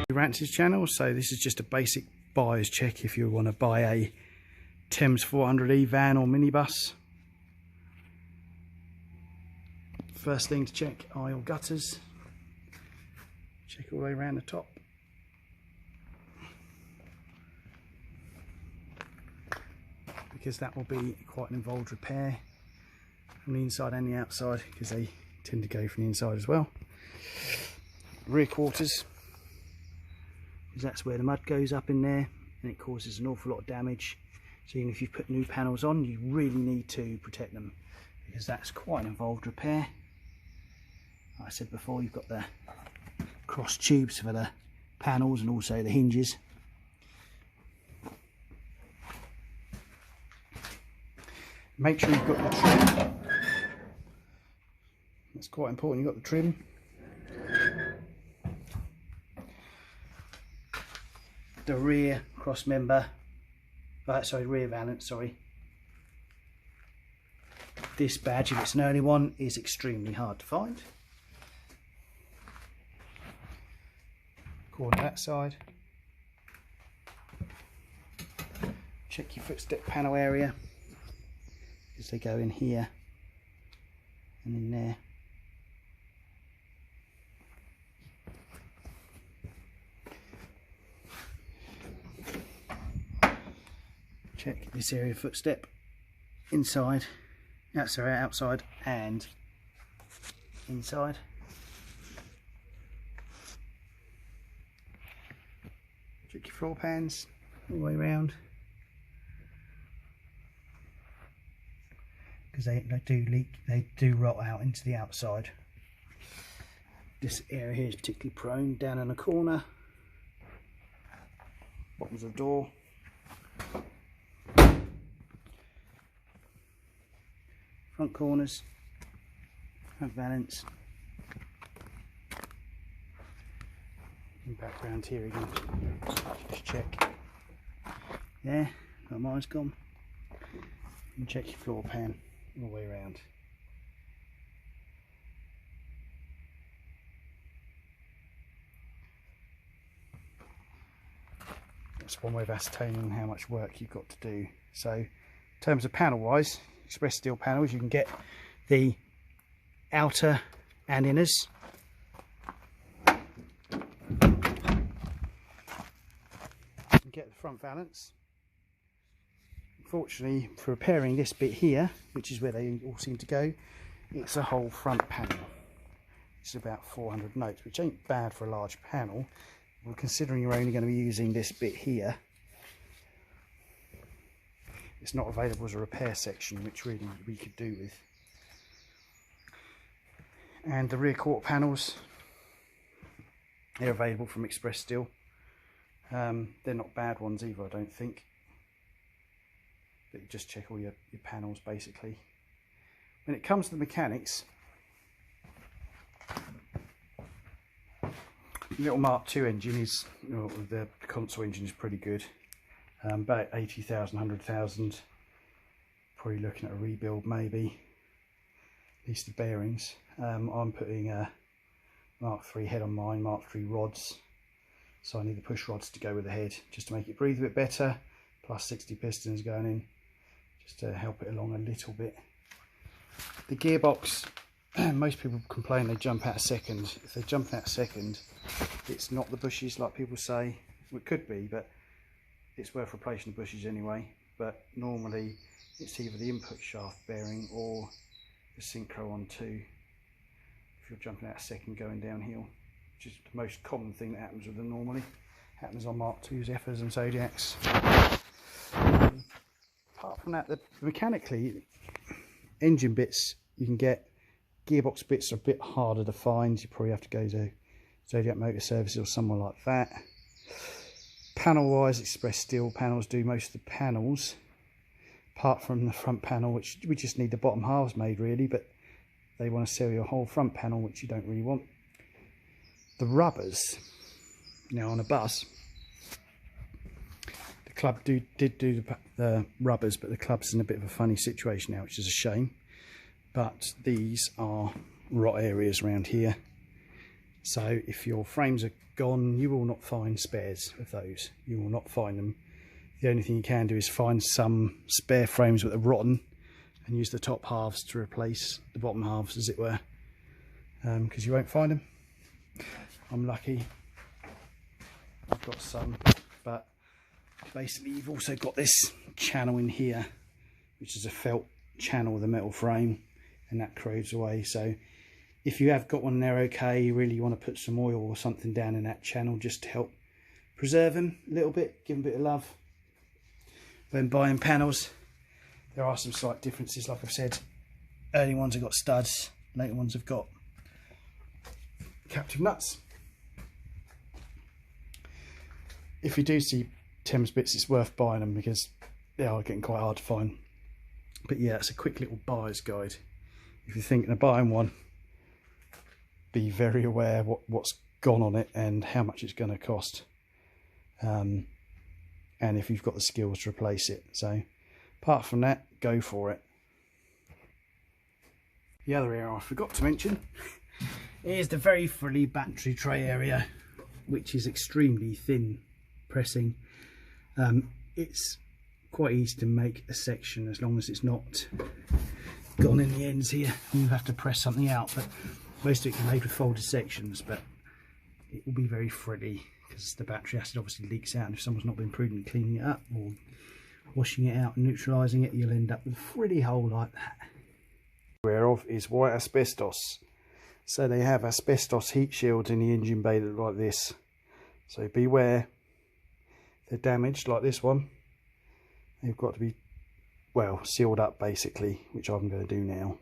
Rance's channel, so this is just a basic buyer's check if you want to buy a Thames 400e van or minibus. First thing to check are your gutters. Check all the way around the top. Because that will be quite an involved repair from the inside and the outside, because they tend to go from the inside as well. Rear quarters, because that's where the mud goes up in there and it causes an awful lot of damage. So even if you put new panels on, you really need to protect them, because that's quite an involved repair. Like I said before, you've got the cross tubes for the panels and also the hinges. Make sure you've got the trim. That's quite important, you've got the trim. The rear cross member, rear valance, This badge, if it's an early one, is extremely hard to find. Cord that side. Check your footstep panel area, because they go in here and in there. Check this area of footstep inside, outside and inside. Check your floor pans all the way around, because they do leak, they do rot out into the outside. This area here is particularly prone, down in the corner, bottoms of the door. Front corners, front valance, and background here again. Just check. There, that mine's gone. And check your floor pan all the way around. That's one way of ascertaining how much work you've got to do. So, in terms of panel wise, express steel panels, you can get the outer and inners. You can get the front valance. Unfortunately, for repairing this bit here, which is where they all seem to go, it's a whole front panel. It's about 400 notes, which ain't bad for a large panel. Well, considering you're only going to be using this bit here, it's not available as a repair section, which really we could do with. And the rear quarter panels, they're available from Express Steel. They're not bad ones either, I don't think. But you just check all your panels basically. When it comes to the mechanics, the little Mark II engine is, the console engine is pretty good. About 80,000, 100,000, probably looking at a rebuild maybe, at least the bearings. I'm putting a Mark III head on mine, Mark III rods, so I need the push rods to go with the head just to make it breathe a bit better, plus 60 pistons going in just to help it along a little bit. The gearbox, most people complain they jump out a second. If they jump out a second, it's not the bushes like people say. Well, it could be, but it's worth replacing the bushes anyway. But normally it's either the input shaft bearing or the synchro on 2 if you're jumping out a second going downhill, which is the most common thing that happens with them normally. Happens on Mark II's, Effers and Zodiacs. Apart from that, mechanically, engine bits you can get. Gearbox bits are a bit harder to find. You probably have to go to Zodiac Motor Services or somewhere like that. Panel wise, Express Steel panels do most of the panels, apart from the front panel, which we just need the bottom halves made really, but they want to sell you a whole front panel, which you don't really want. The rubbers, now on a bus, the club did do the rubbers, but the club's in a bit of a funny situation now, which is a shame. But these are rot areas around here, so if your frames are gone, you will not find spares of those. You will not find them. The only thing you can do is find some spare frames that are rotten and use the top halves to replace the bottom halves, as it were, because you won't find them. I'm lucky I've got some, but basically you've also got this channel in here, which is a felt channel with a metal frame, and that corrodes away. So if you have got one there, okay, you really want to put some oil or something down in that channel just to help preserve them a little bit, give them a bit of love. When buying panels, there are some slight differences. Like I've said, early ones have got studs, later ones have got captive nuts. If you do see Thames bits, it's worth buying them because they are getting quite hard to find. But yeah, it's a quick little buyer's guide. If you're thinking of buying one, be very aware what's gone on it and how much it's going to cost, and if you've got the skills to replace it. So apart from that, go for it. The other area I forgot to mention is the very frilly battery tray area, which is extremely thin pressing. It's quite easy to make a section as long as it's not gone in the ends here. You have to press something out, but most of it can be made with folded sections, but it will be very frilly because the battery acid obviously leaks out, and if someone's not been prudent cleaning it up or washing it out and neutralising it, you'll end up with a frilly hole like that. Aware of is white asbestos. So they have asbestos heat shields in the engine bay that look like this. So beware, they're damaged like this one. They've got to be, well, sealed up basically, which I'm going to do now.